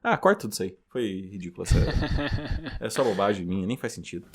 Ah, corta tudo isso aí. Foi ridículo. É só bobagem minha, nem faz sentido.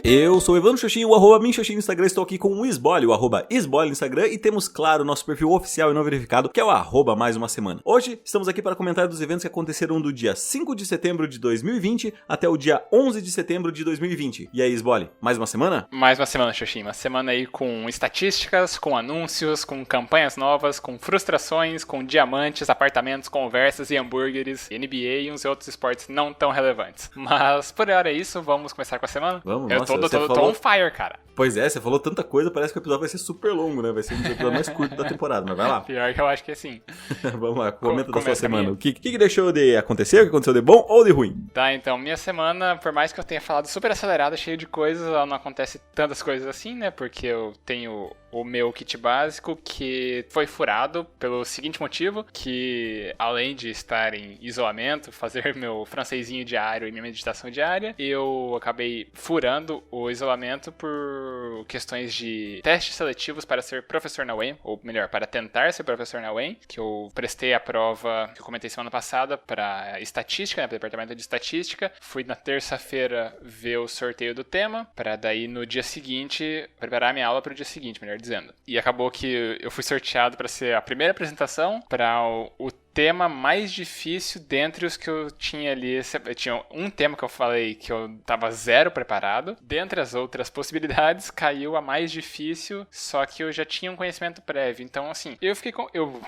Eu sou o Evandro Xoxin, o arroba Minxoxin no Instagram, estou aqui com o Isbole, o arroba Isbole no Instagram, e temos, claro, o nosso perfil oficial e não verificado, que é o arroba mais uma semana. Hoje, estamos aqui para comentar dos eventos que aconteceram do dia 5 de setembro de 2020 até o dia 11 de setembro de 2020. E aí, Isbole, mais uma semana? Mais uma semana, Xoxin, uma semana aí com estatísticas, com anúncios, com campanhas novas, com frustrações, com diamantes, apartamentos, conversas e hambúrgueres, NBA e uns outros esportes não tão relevantes. Mas, por hora é isso, vamos começar com a semana? Vamos, tô on fire, cara. Pois é, você falou tanta coisa, parece que o episódio vai ser super longo, né? Vai ser um dos episódios mais curtos da temporada, mas vai lá. Pior que eu acho que é sim. Vamos lá, comenta da sua semana. O que deixou de acontecer, o que aconteceu de bom ou de ruim? Tá, então, minha semana, por mais que eu tenha falado super acelerada, cheio de coisas, ela não acontece tantas coisas assim, né? Porque eu tenho o meu kit básico que foi furado pelo seguinte motivo, que além de estar em isolamento, fazer meu francesinho diário e minha meditação diária, eu acabei furando o isolamento por questões de testes seletivos para ser professor na UEM, ou melhor, para tentar ser professor na UEM, que eu prestei a prova que eu comentei semana passada para estatística, né, para o departamento de estatística. Fui na terça-feira ver o sorteio do tema, para daí no dia seguinte preparar minha aula para o dia seguinte, melhor dizendo. E acabou que eu fui sorteado para ser a primeira apresentação para o tema mais difícil dentre os que eu tinha ali. Eu tinha um tema que eu falei que eu tava zero preparado. Dentre as outras possibilidades, caiu a mais difícil, só que eu já tinha um conhecimento prévio. Então, assim, eu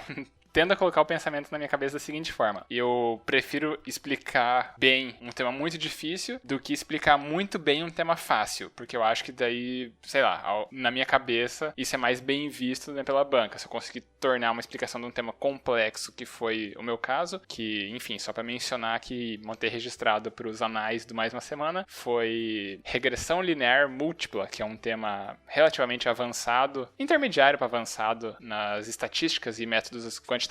tendo a colocar o pensamento na minha cabeça da seguinte forma: eu prefiro explicar bem um tema muito difícil do que explicar muito bem um tema fácil, porque eu acho que daí, sei lá, na minha cabeça, isso é mais bem visto, né, pela banca. Se eu conseguir tornar uma explicação de um tema complexo, que foi o meu caso, que, enfim, só para mencionar que manter registrado para os anais do Mais Uma Semana, foi regressão linear múltipla, que é um tema relativamente avançado, intermediário para avançado nas estatísticas e métodos quantitativos.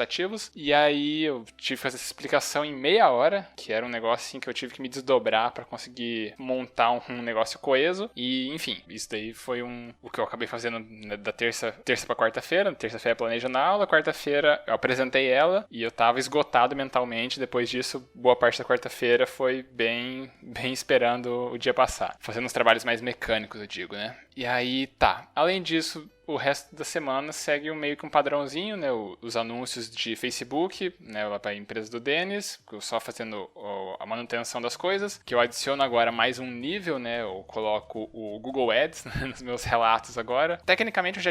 E aí eu tive que fazer essa explicação em meia hora, que era um negócio assim que eu tive que me desdobrar para conseguir montar um negócio coeso. E enfim, isso daí foi o que eu acabei fazendo da terça para quarta-feira. Na terça-feira planejando a aula, quarta-feira eu apresentei ela e eu tava esgotado mentalmente. Depois disso, boa parte da quarta-feira foi bem esperando o dia passar, fazendo uns trabalhos mais mecânicos, eu digo, né? E aí tá. Além disso, o resto da semana segue meio que um padrãozinho, né? Os anúncios de Facebook, né? Lá para a empresa do Denis, só fazendo a manutenção das coisas. Que eu adiciono agora mais um nível, né? Eu coloco o Google Ads nos meus relatos agora. Tecnicamente eu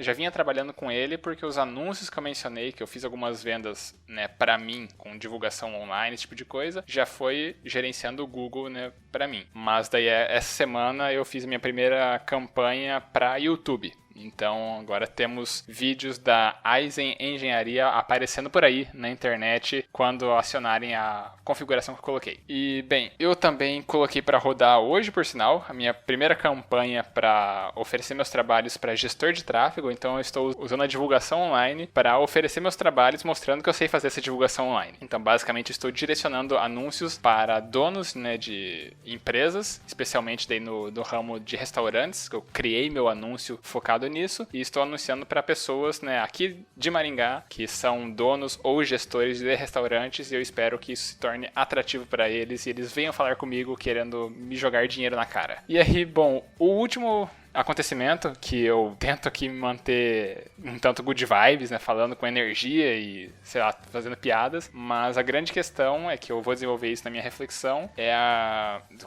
já vinha trabalhando com ele, porque os anúncios que eu mencionei, que eu fiz algumas vendas, né, para mim, com divulgação online, esse tipo de coisa, já foi gerenciando o Google, né, para mim. Mas daí essa semana eu fiz a minha primeira campanha para YouTube. Então agora temos vídeos da Aizen Engenharia aparecendo por aí na internet quando acionarem a configuração que eu coloquei. E bem, eu também coloquei para rodar hoje, por sinal, a minha primeira campanha para oferecer meus trabalhos para gestor de tráfego. Então eu estou usando a divulgação online para oferecer meus trabalhos, mostrando que eu sei fazer essa divulgação online. Então basicamente estou direcionando anúncios para donos, né, de empresas, especialmente daí no ramo de restaurantes, que eu criei meu anúncio focado nisso, e estou anunciando para pessoas, né, aqui de Maringá, que são donos ou gestores de restaurantes, e eu espero que isso se torne atrativo para eles e eles venham falar comigo querendo me jogar dinheiro na cara. E aí, bom, o último acontecimento que eu tento aqui manter um tanto good vibes, né, falando com energia e, sei lá, fazendo piadas, mas a grande questão é que eu vou desenvolver isso na minha reflexão,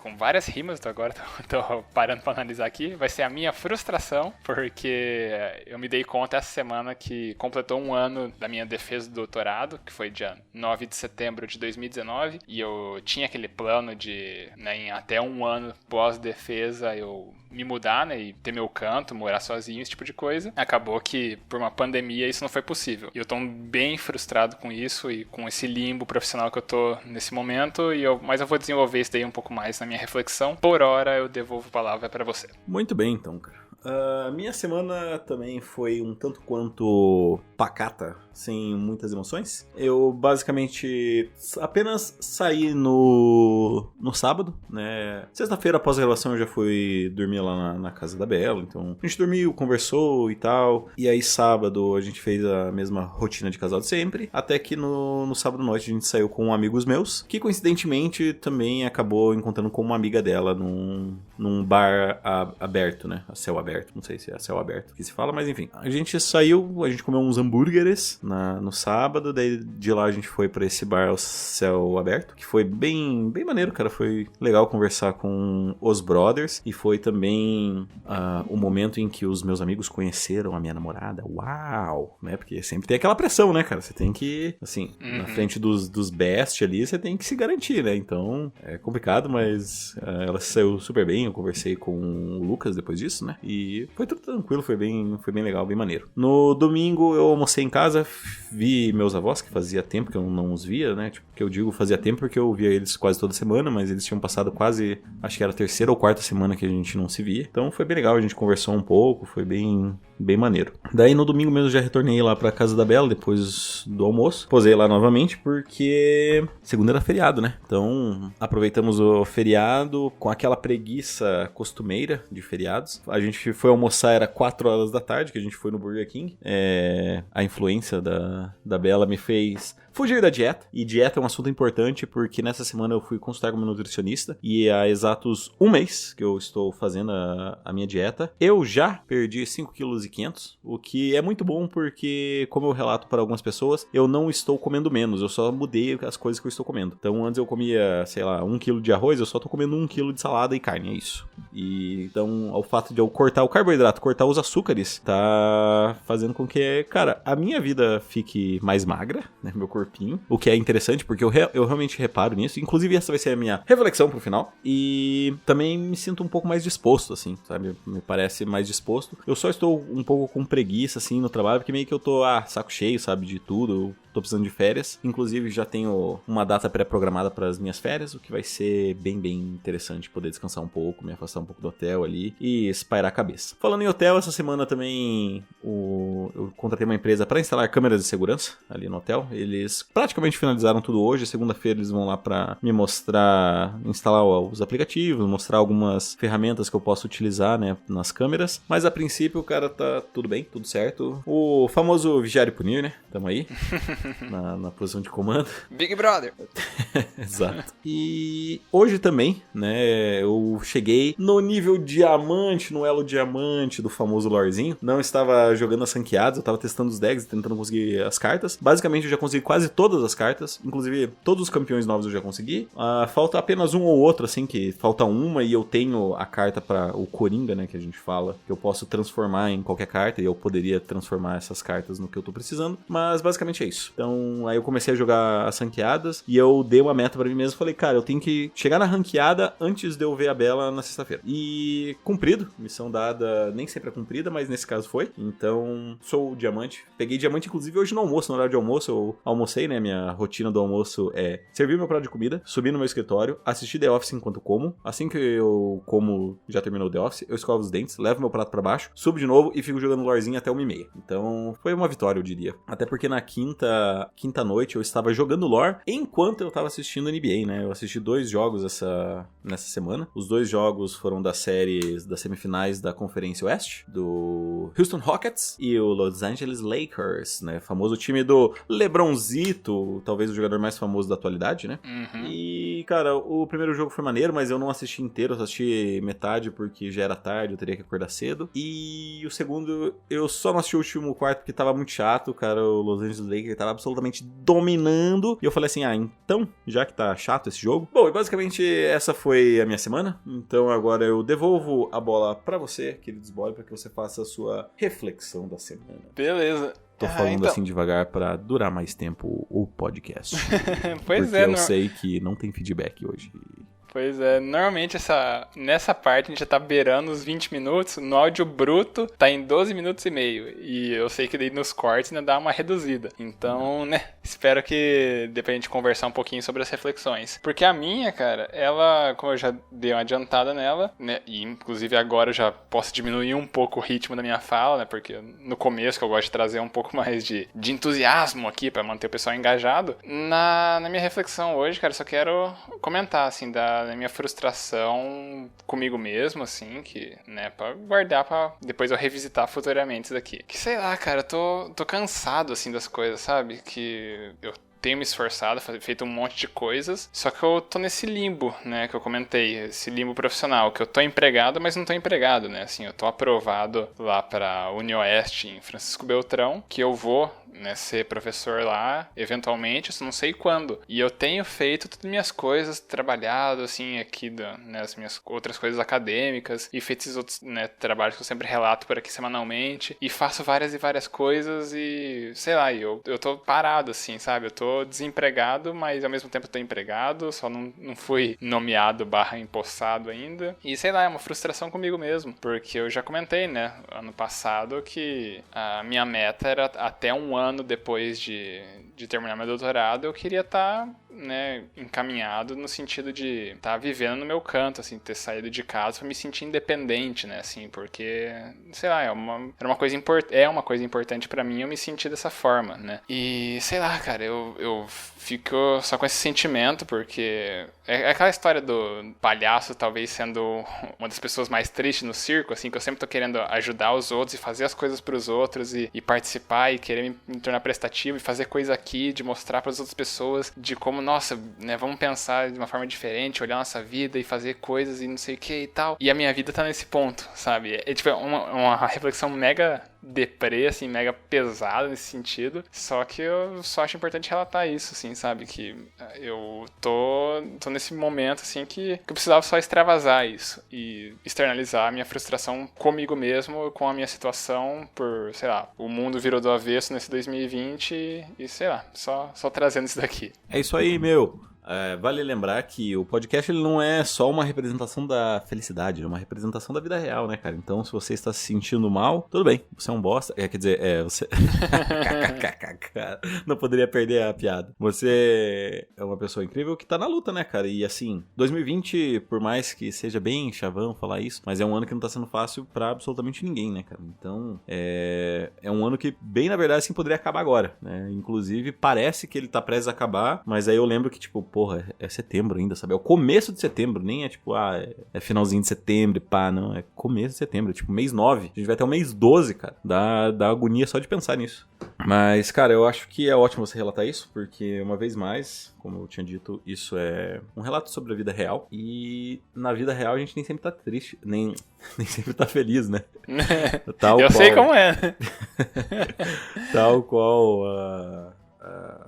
com várias rimas, agora tô parando pra analisar aqui, vai ser a minha frustração, porque eu me dei conta essa semana que completou um ano da minha defesa do doutorado, que foi dia 9 de setembro de 2019, e eu tinha aquele plano de, né, em até um ano pós-defesa, eu me mudar, né, e ter meu canto, morar sozinho, esse tipo de coisa. Acabou que, por uma pandemia, isso não foi possível. E eu tô bem frustrado com isso e com esse limbo profissional que eu tô nesse momento, mas eu vou desenvolver isso daí um pouco mais na minha reflexão. Por hora, eu devolvo a palavra para você. Muito bem, então, cara. A minha semana também foi um tanto quanto pacata, sem muitas emoções. Eu basicamente apenas saí no sábado, né? Sexta-feira após a gravação eu já fui dormir lá na casa da Bela, então a gente dormiu, conversou e tal. E aí sábado a gente fez a mesma rotina de casal de sempre, até que no sábado à noite a gente saiu com amigos meus, que coincidentemente também acabou encontrando com uma amiga dela num bar aberto, né? A céu aberto, não sei se é a céu aberto que se fala, mas enfim. A gente saiu, a gente comeu uns hambúrgueres no sábado, daí de lá a gente foi pra esse bar ao céu aberto, que foi bem maneiro, cara. Foi legal conversar com os brothers e foi também o momento em que os meus amigos conheceram a minha namorada. Uau! Né? Porque sempre tem aquela pressão, né, cara? Você tem que, assim, na frente dos best ali, você tem que se garantir, né? Então, é complicado, mas ela saiu super bem. Eu conversei com o Lucas depois disso, né? E foi tudo tranquilo, foi bem legal, bem maneiro. No domingo eu almocei em casa, vi meus avós, que fazia tempo que eu não os via, né? Tipo, que eu digo fazia tempo porque eu via eles quase toda semana, mas eles tinham passado quase, acho que era a terceira ou quarta semana que a gente não se via. Então foi bem legal, a gente conversou um pouco, foi bem maneiro. Daí no domingo mesmo eu já retornei lá pra casa da Bela depois do almoço. Posei lá novamente porque segunda era feriado, né? Então aproveitamos o feriado com aquela preguiça costumeira de feriados. A gente foi almoçar, era 4 horas da tarde que a gente foi no Burger King. A influência da Bela me fez fugir da dieta. E dieta é um assunto importante porque nessa semana eu fui consultar com meu nutricionista e há exatos um mês que eu estou fazendo a minha dieta. Eu já perdi 5,5 kg, o que é muito bom porque, como eu relato para algumas pessoas, eu não estou comendo menos, eu só mudei as coisas que eu estou comendo. Então antes eu comia, sei lá, 1 kg de arroz, eu só tô comendo 1 kg de salada e carne, é isso. E então, ao fato de eu cortar o carboidrato, cortar os açúcares, tá fazendo com que, cara, a minha vida fique mais magra, né, meu corpinho, o que é interessante porque eu realmente reparo nisso. Inclusive essa vai ser a minha reflexão pro final. E também me sinto um pouco mais disposto, assim, sabe? Me parece mais disposto. Eu só estou um pouco com preguiça, assim, no trabalho, porque meio que eu tô, saco cheio, sabe, de tudo. Eu tô precisando de férias. Inclusive já tenho uma data pré-programada para as minhas férias, o que vai ser bem interessante poder descansar um pouco, me afastar um pouco do hotel ali e espairar a cabeça. Falando em hotel, essa semana também eu contratei uma empresa para instalar câmeras de segurança ali no hotel. Eles praticamente finalizaram tudo hoje. Segunda-feira eles vão lá para me mostrar, instalar os aplicativos, mostrar algumas ferramentas que eu posso utilizar, né, nas câmeras. Mas a princípio, cara, tá tudo bem, tudo certo. O famoso vigiar e punir, né? Tamo aí. Na posição de comando. Big Brother. Exato. E hoje também, né, eu cheguei no nível diamante, no elo diamante do famoso lorezinho. Não estava jogando as ranqueadas, eu estava testando os decks, tentando conseguir as cartas. Basicamente eu já consegui quase todas as cartas, inclusive todos os campeões novos eu já consegui. Falta apenas um ou outro, assim, que falta uma e eu tenho a carta para o Coringa, né, que a gente fala, que eu posso transformar em qualquer carta e eu poderia transformar essas cartas no que eu tô precisando. Mas basicamente é isso. Então, aí eu comecei a jogar as ranqueadas e eu dei uma meta pra mim mesmo. Falei, cara, eu tenho que chegar na ranqueada antes de eu ver a Bela na sexta-feira. E cumprido. Missão dada, nem sempre é cumprida, mas nesse caso foi. Então, sou o diamante. Peguei diamante, inclusive, hoje no almoço. No horário de almoço, eu almocei, né? Minha rotina do almoço é servir meu prato de comida, subir no meu escritório, assistir The Office enquanto como. Assim que eu como, já terminou o The Office, eu escovo os dentes, levo meu prato pra baixo, subo de novo e fico jogando LoRzinho até 1h30. Então, foi uma vitória, eu diria. Até porque na quinta noite eu estava jogando lore enquanto eu estava assistindo NBA, né? Eu assisti 2 jogos nessa semana. Os 2 jogos foram das séries, das semifinais da Conferência Oeste, do Houston Rockets e o Los Angeles Lakers, né? Famoso time do LeBronzito, talvez o jogador mais famoso da atualidade, né? Uhum. E, cara, o primeiro jogo foi maneiro, mas eu não assisti inteiro, eu assisti metade porque já era tarde, eu teria que acordar cedo. E o segundo, eu só não assisti o último quarto porque tava muito chato, cara, o Los Angeles Lakers tava absolutamente dominando. E eu falei assim, então, já que tá chato esse jogo. Bom, e basicamente essa foi a minha semana. Então agora eu devolvo a bola pra você, querido Sboy, pra que você faça a sua reflexão da semana. Beleza. Tô falando assim devagar pra durar mais tempo o podcast. Pois porque eu sei que não tem feedback hoje. Pois é, normalmente nessa parte a gente já tá beirando os 20 minutos, no áudio bruto tá em 12 minutos e meio, e eu sei que daí nos cortes ainda dá uma reduzida. Então, né, espero que dê pra gente conversar um pouquinho sobre as reflexões. Porque a minha, cara, ela, como eu já dei uma adiantada nela, né, e inclusive agora eu já posso diminuir um pouco o ritmo da minha fala, né, porque no começo que eu gosto de trazer um pouco mais de entusiasmo aqui pra manter o pessoal engajado, na minha reflexão hoje, cara, só quero comentar, assim, da minha frustração comigo mesmo, assim, que, né, pra guardar pra depois eu revisitar futuramente isso daqui. Que sei lá, cara, eu tô cansado, assim, das coisas, sabe? Que eu tenho me esforçado, feito um monte de coisas, só que eu tô nesse limbo, né, que eu comentei, esse limbo profissional, que eu tô empregado, mas não tô empregado, né, assim, eu tô aprovado lá pra UniOeste em Francisco Beltrão, que eu vou, né, ser professor lá, eventualmente, eu só não sei quando. E eu tenho feito todas as minhas coisas, trabalhado, assim, aqui, né, as minhas outras coisas acadêmicas, e feito esses outros, né, trabalhos que eu sempre relato por aqui semanalmente, e faço várias e várias coisas e, sei lá, eu tô parado, assim, sabe? Eu tô desempregado, mas ao mesmo tempo eu tô empregado, só não fui nomeado / empossado ainda. E, sei lá, é uma frustração comigo mesmo, porque eu já comentei, né, ano passado, que a minha meta era até um ano depois de terminar meu doutorado, eu queria estar, né, encaminhado no sentido de estar vivendo no meu canto, assim, ter saído de casa pra me sentir independente, né, assim, porque, sei lá, é uma coisa importante pra mim eu me sentir dessa forma, né. E, sei lá, cara, eu fico só com esse sentimento, porque é aquela história do palhaço talvez sendo uma das pessoas mais tristes no circo, assim, que eu sempre tô querendo ajudar os outros e fazer as coisas pros outros e participar e querer me tornar prestativo e fazer coisa aqui, de mostrar pras outras pessoas de como, nossa, né, vamos pensar de uma forma diferente, olhar nossa vida e fazer coisas e não sei o que e tal. E a minha vida tá nesse ponto, sabe? É tipo uma reflexão mega deprê, assim, mega pesada nesse sentido, só que eu só acho importante relatar isso, assim, sabe, que eu tô nesse momento, assim, que eu precisava só extravasar isso e externalizar a minha frustração comigo mesmo, com a minha situação, por, sei lá, o mundo virou do avesso nesse 2020 e sei lá, só trazendo isso daqui. É isso aí, meu. Vale lembrar que o podcast ele não é só uma representação da felicidade, é uma representação da vida real, né, cara? Então, se você está se sentindo mal, tudo bem, você é um bosta. Quer dizer, você... Não poderia perder a piada. Você é uma pessoa incrível que tá na luta, né, cara? E assim, 2020, por mais que seja bem chavão falar isso, mas é um ano que não tá sendo fácil pra absolutamente ninguém, né, cara? Então, é um ano que, bem na verdade, assim, poderia acabar agora, né? Inclusive, parece que ele tá prestes a acabar, mas aí eu lembro que, tipo, porra, é setembro ainda, sabe? É o começo de setembro, nem é tipo, é finalzinho de setembro, pá, não. É começo de setembro, é tipo mês 9. A gente vai até o mês 12, cara. Dá agonia só de pensar nisso. Mas, cara, eu acho que é ótimo você relatar isso, porque uma vez mais, como eu tinha dito, isso é um relato sobre a vida real. E na vida real a gente nem sempre tá triste, nem sempre tá feliz, né? Eu sei como é. Tal qual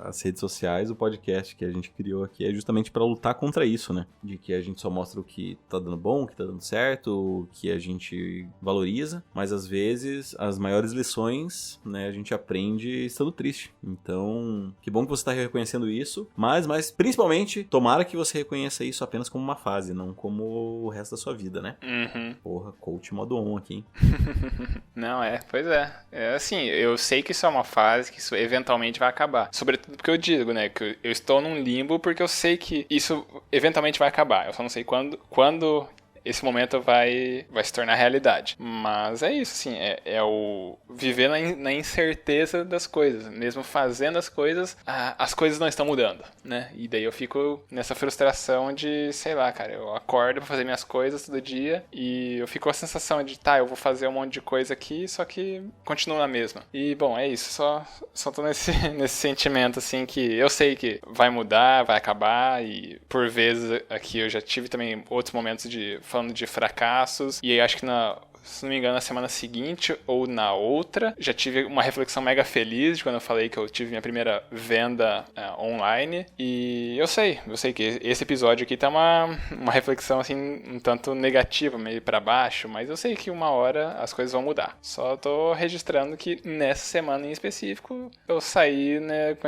as redes sociais, o podcast que a gente criou aqui é justamente pra lutar contra isso, né? De que a gente só mostra o que tá dando bom, o que tá dando certo, o que a gente valoriza, mas às vezes as maiores lições, né, a gente aprende estando triste. Então, que bom que você tá reconhecendo isso, mas principalmente, tomara que você reconheça isso apenas como uma fase, não como o resto da sua vida, né? Uhum. Porra, coach modo on aqui, hein? Não, pois é. É assim, eu sei que isso é uma fase, que isso eventualmente vai acabar. Sobretudo porque eu digo, né, que eu estou num limbo porque eu sei que isso eventualmente vai acabar. Eu só não sei quando esse momento vai se tornar realidade. Mas é isso, assim, é o viver na incerteza das coisas. Mesmo fazendo as coisas não estão mudando, né? E daí eu fico nessa frustração de, sei lá, cara, eu acordo pra fazer minhas coisas todo dia e eu fico com a sensação de, eu vou fazer um monte de coisa aqui, só que continua na mesma. E, bom, é isso, só tô nesse sentimento, assim, que eu sei que vai mudar, vai acabar e, por vezes, aqui eu já tive também outros momentos falando de fracassos, e aí acho que se não me engano, na semana seguinte ou na outra, já tive uma reflexão mega feliz de quando eu falei que eu tive minha primeira venda online. E eu sei que esse episódio aqui tá uma reflexão assim, um tanto negativa, meio pra baixo, mas eu sei que uma hora as coisas vão mudar. Só tô registrando que nessa semana em específico eu saí, né, com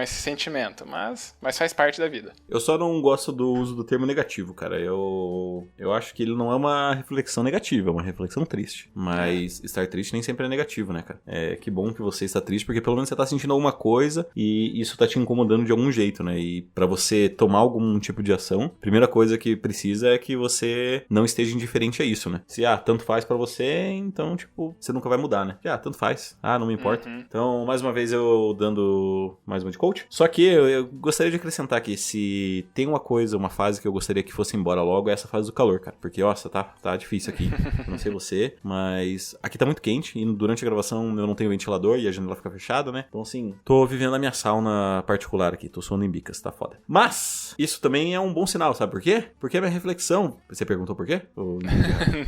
esse sentimento, mas faz parte da vida. Eu só não gosto do uso do termo negativo, cara. Eu acho que ele não é uma reflexão negativa, é uma reflexão reflexão triste. Mas estar triste nem sempre é negativo, né, cara? Que bom que você está triste, porque pelo menos você tá sentindo alguma coisa e isso tá te incomodando de algum jeito, né? E pra você tomar algum tipo de ação, a primeira coisa que precisa é que você não esteja indiferente a isso, né? Se, tanto faz pra você, então, tipo, você nunca vai mudar, né? Tanto faz. Não me importa. Então, mais uma vez, eu dando mais uma de coach. Só que eu gostaria de acrescentar aqui, se tem uma fase que eu gostaria que fosse embora logo, é essa fase do calor, cara. Porque, nossa, tá difícil aqui. Eu não sei você, mas aqui tá muito quente e durante a gravação eu não tenho ventilador e a janela fica fechada, né? Então, assim, tô vivendo a minha sauna particular aqui. Tô suando em bicas, tá foda. Mas, isso também é um bom sinal, sabe por quê? Porque a minha reflexão... Você perguntou por quê?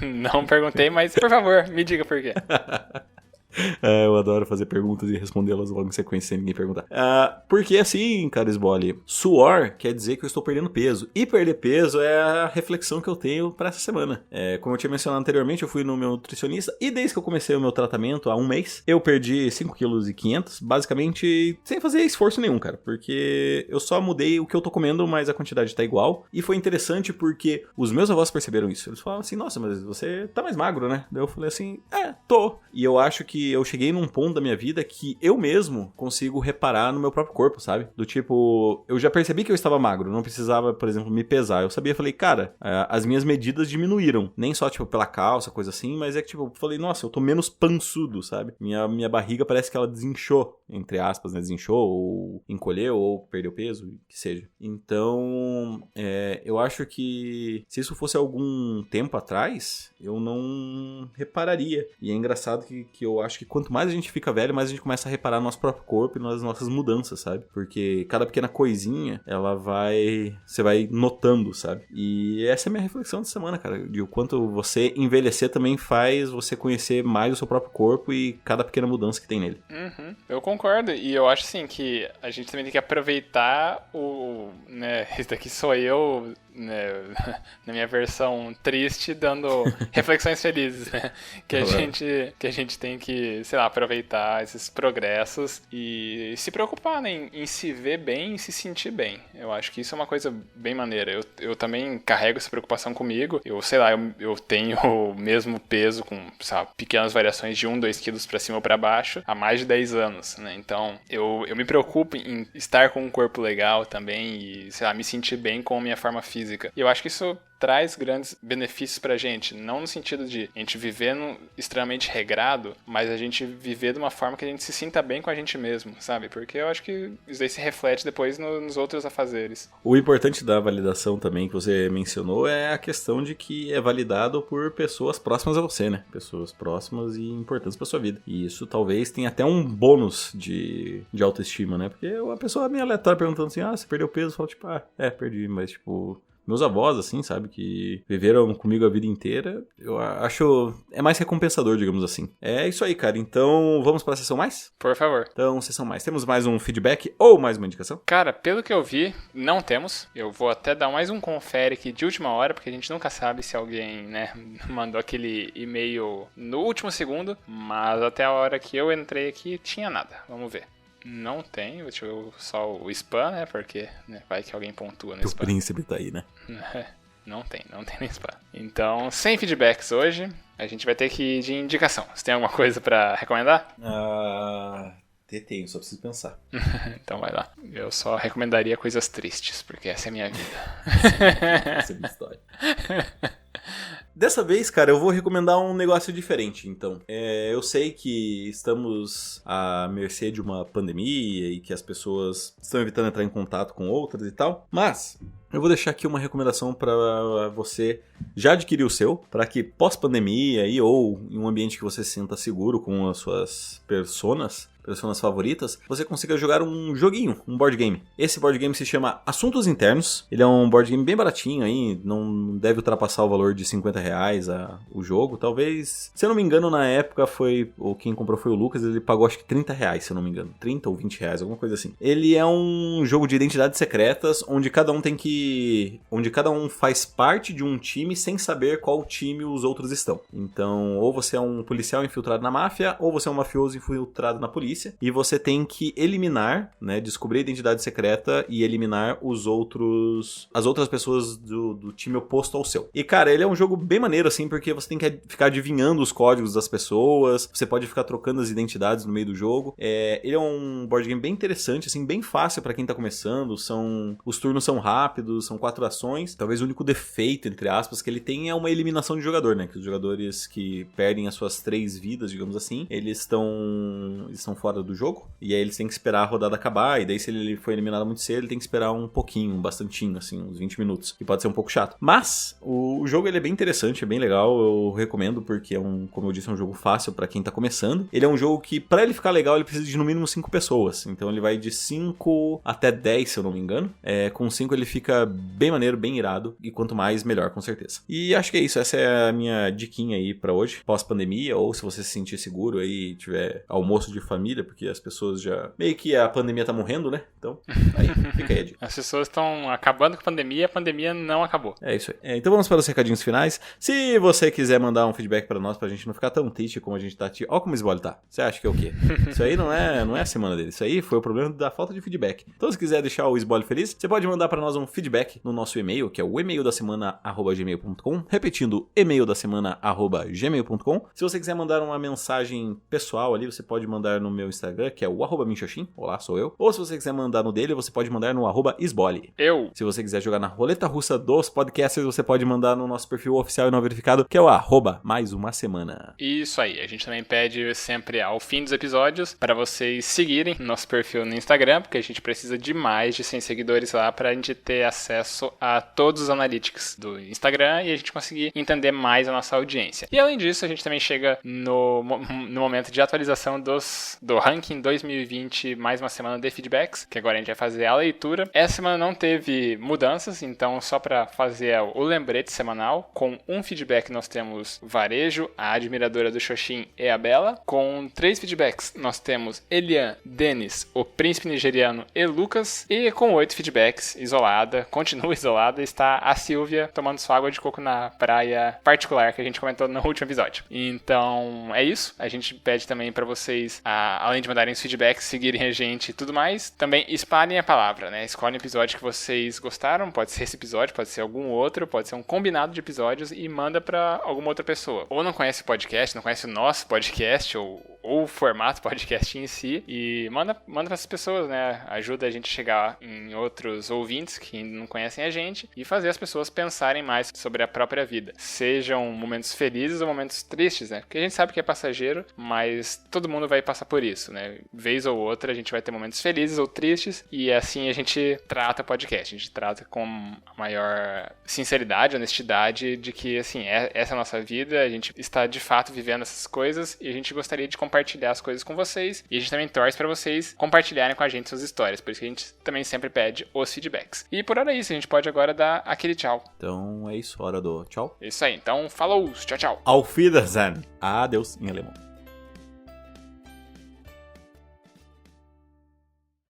Não perguntei, mas, por favor, me diga por quê. Eu adoro fazer perguntas e respondê-las logo em sequência sem ninguém perguntar. Porque assim, cara, Sbole, suor quer dizer que eu estou perdendo peso. E perder peso é a reflexão que eu tenho pra essa semana. Como eu tinha mencionado anteriormente, eu fui no meu nutricionista e desde que eu comecei o meu tratamento há um mês, eu perdi 5,5 kg, basicamente sem fazer esforço nenhum, cara. Porque eu só mudei o que eu tô comendo, mas a quantidade tá igual. E foi interessante porque os meus avós perceberam isso. Eles falavam assim, nossa, mas você tá mais magro, né? Daí eu falei assim, tô. E eu acho que eu cheguei num ponto da minha vida que eu mesmo consigo reparar no meu próprio corpo, sabe? Do tipo, eu já percebi que eu estava magro, não precisava, por exemplo, me pesar. Eu falei, cara, as minhas medidas diminuíram. Nem só, tipo, pela calça, coisa assim, mas é que, tipo, eu falei, nossa, eu tô menos pançudo, sabe? Minha barriga parece que ela desinchou, entre aspas, né? Desinchou, ou encolheu, ou perdeu peso, que seja. Então, eu acho que se isso fosse algum tempo atrás, eu não repararia. E é engraçado que eu acho que quanto mais a gente fica velho, mais a gente começa a reparar no nosso próprio corpo e nas nossas mudanças, sabe? Porque cada pequena coisinha, você vai notando, sabe? E essa é a minha reflexão de semana, cara, de o quanto você envelhecer também faz você conhecer mais o seu próprio corpo e cada pequena mudança que tem nele. Eu concordo, e eu acho, assim, que a gente também tem que aproveitar né, esse daqui sou eu, né, na minha versão triste, dando reflexões felizes, né? Que a gente tem que, sei lá, aproveitar esses progressos e se preocupar, né, em se ver bem e se sentir bem. Eu acho que isso é uma coisa bem maneira. Eu também carrego essa preocupação comigo. Eu tenho o mesmo peso com, sabe, pequenas variações de 1, 2 quilos pra cima ou pra baixo há mais de 10 anos, né? Então, eu me preocupo em estar com um corpo legal também e, sei lá, me sentir bem com a minha forma física. E eu acho que isso traz grandes benefícios pra gente, não no sentido de a gente viver extremamente regrado, mas a gente viver de uma forma que a gente se sinta bem com a gente mesmo, sabe? Porque eu acho que isso aí se reflete depois nos outros afazeres. O importante da validação também que você mencionou é a questão de que é validado por pessoas próximas a você, né? Pessoas próximas e importantes pra sua vida. E isso talvez tenha até um bônus de autoestima, né? Porque a pessoa meio aleatória perguntando assim, você perdeu peso? Fala tipo, perdi, mas tipo... Meus avós, assim, sabe, que viveram comigo a vida inteira, eu acho... é mais recompensador, digamos assim. É isso aí, cara. Então, vamos pra sessão mais? Por favor. Então, sessão mais. Temos mais um feedback ou mais uma indicação? Cara, pelo que eu vi, não temos. Eu vou até dar mais um confere aqui de última hora, porque a gente nunca sabe se alguém, né, mandou aquele e-mail no último segundo, mas até a hora que eu entrei aqui, tinha nada. Vamos ver. Não tem, deixa eu só o spam, né? Porque vai que alguém pontua no spam. O príncipe tá aí, né? Não tem no spam. Então, sem feedbacks hoje, a gente vai ter que ir de indicação. Você tem alguma coisa pra recomendar? Tenho, só preciso pensar. Então vai lá. Eu só recomendaria coisas tristes, porque essa é a minha vida. Essa é a minha história. Dessa vez, cara, eu vou recomendar um negócio diferente, então. Eu sei que estamos à mercê de uma pandemia e que as pessoas estão evitando entrar em contato com outras e tal, mas eu vou deixar aqui uma recomendação para você já adquirir o seu, para que pós-pandemia aí, ou em um ambiente que você se sinta seguro com as suas personas favoritas, você consiga jogar um joguinho, um board game. Esse board game se chama Assuntos Internos. Ele é um board game bem baratinho aí, não deve ultrapassar o valor de R$50 o jogo. Talvez, se eu não me engano, na época quem comprou foi o Lucas, ele pagou acho que R$30, se eu não me engano. 30 ou R$20, alguma coisa assim. Ele é um jogo de identidades secretas, onde cada um tem que onde cada um faz parte de um time sem saber qual time os outros estão. Então, ou você é um policial infiltrado na máfia, ou você é um mafioso infiltrado na polícia, e você tem que eliminar, né, descobrir a identidade secreta e eliminar as outras pessoas do time oposto ao seu. E, cara, ele é um jogo bem maneiro, assim, porque você tem que ficar adivinhando os códigos das pessoas, você pode ficar trocando as identidades no meio do jogo. Ele é um board game bem interessante, assim, bem fácil pra quem tá começando, os turnos são rápidos, são 4 ações. Talvez o único defeito, entre aspas, que ele tem é uma eliminação de jogador, né, que os jogadores que perdem as suas 3 vidas, digamos assim, eles estão fora do jogo, e aí eles têm que esperar a rodada acabar, e daí se ele foi eliminado muito cedo, ele tem que esperar um pouquinho, bastantinho, assim, uns 20 minutos, que pode ser um pouco chato. Mas, o jogo ele é bem interessante, é bem legal, eu recomendo, porque como eu disse, é um jogo fácil pra quem tá começando. Ele é um jogo que, pra ele ficar legal, ele precisa de no mínimo 5 pessoas, então ele vai de 5 até 10, se eu não me engano. Com 5 ele fica bem maneiro, bem irado, e quanto mais, melhor, com certeza. E acho que é isso, essa é a minha diquinha aí pra hoje, pós-pandemia, ou se você se sentir seguro aí, tiver almoço de família, porque as pessoas já... meio que a pandemia tá morrendo, né? Então, aí, fica aí a dica. As pessoas estão acabando com a pandemia não acabou. É isso aí. Então vamos para os recadinhos finais. Se você quiser mandar um feedback pra nós, pra gente não ficar tão triste como a gente tá... Olha como o Sboly tá. Você acha que é o quê? Isso aí não é a semana dele. Isso aí foi o problema da falta de feedback. Então se quiser deixar o Sboly feliz, você pode mandar pra nós um feedback no nosso e-mail, que é o e-maildasemana@gmail.com. Repetindo, e-maildasemana@gmail.com. Se você quiser mandar uma mensagem pessoal ali, você pode mandar no meu Instagram, que é o @minxoxin. Olá, sou eu. Ou se você quiser mandar no dele, você pode mandar no @Sboly. Eu. Se você quiser jogar na roleta russa dos podcasters, você pode mandar no nosso perfil oficial e não verificado, que é o @maisumasemana. Isso aí, a gente também pede sempre ao fim dos episódios para vocês seguirem nosso perfil no Instagram, porque a gente precisa de mais de 100 seguidores lá pra gente ter acesso a todos os analytics do Instagram e a gente conseguir entender mais a nossa audiência. E além disso, a gente também chega no momento de atualização do ranking 2020, mais uma semana de feedbacks, que agora a gente vai fazer a leitura. Essa semana não teve mudanças, então só para fazer o lembrete semanal, com um feedback nós temos Varejo, a admiradora do Xoxin e a Bela. Com 3 feedbacks nós temos Elian, Denis, o príncipe nigeriano e Lucas. E com 8 feedbacks, continua isolada, está a Silvia tomando sua água de coco na praia particular que a gente comentou no último episódio. Então é isso, a gente pede também para vocês, além de mandarem os feedbacks, seguirem a gente e tudo mais, também espalhem a palavra, né? Escolhem o episódio que vocês gostaram, pode ser esse episódio, pode ser algum outro, pode ser um combinado de episódios e manda pra alguma outra pessoa. Ou não conhece o podcast, não conhece o nosso podcast, ou o formato podcast em si, e manda pra essas pessoas, né? Ajuda a gente a chegar em outros ouvintes que ainda não conhecem a gente e fazer as pessoas pensarem mais sobre a própria vida. Sejam momentos felizes ou momentos tristes, né? Porque a gente sabe que é passageiro, mas todo mundo vai passar por isso, né? Vez ou outra a gente vai ter momentos felizes ou tristes e assim a gente trata o podcast. A gente trata com a maior sinceridade, honestidade de que, assim, essa é a nossa vida, a gente está de fato vivendo essas coisas e a gente gostaria de compartilhar as coisas com vocês e a gente também torce para vocês compartilharem com a gente suas histórias, por isso que a gente também sempre pede os feedbacks. E por hora é isso, a gente pode agora dar aquele tchau. Então é isso, hora do tchau. Isso aí, então falou, tchau, tchau. Auf Wiedersehen. Adeus em alemão.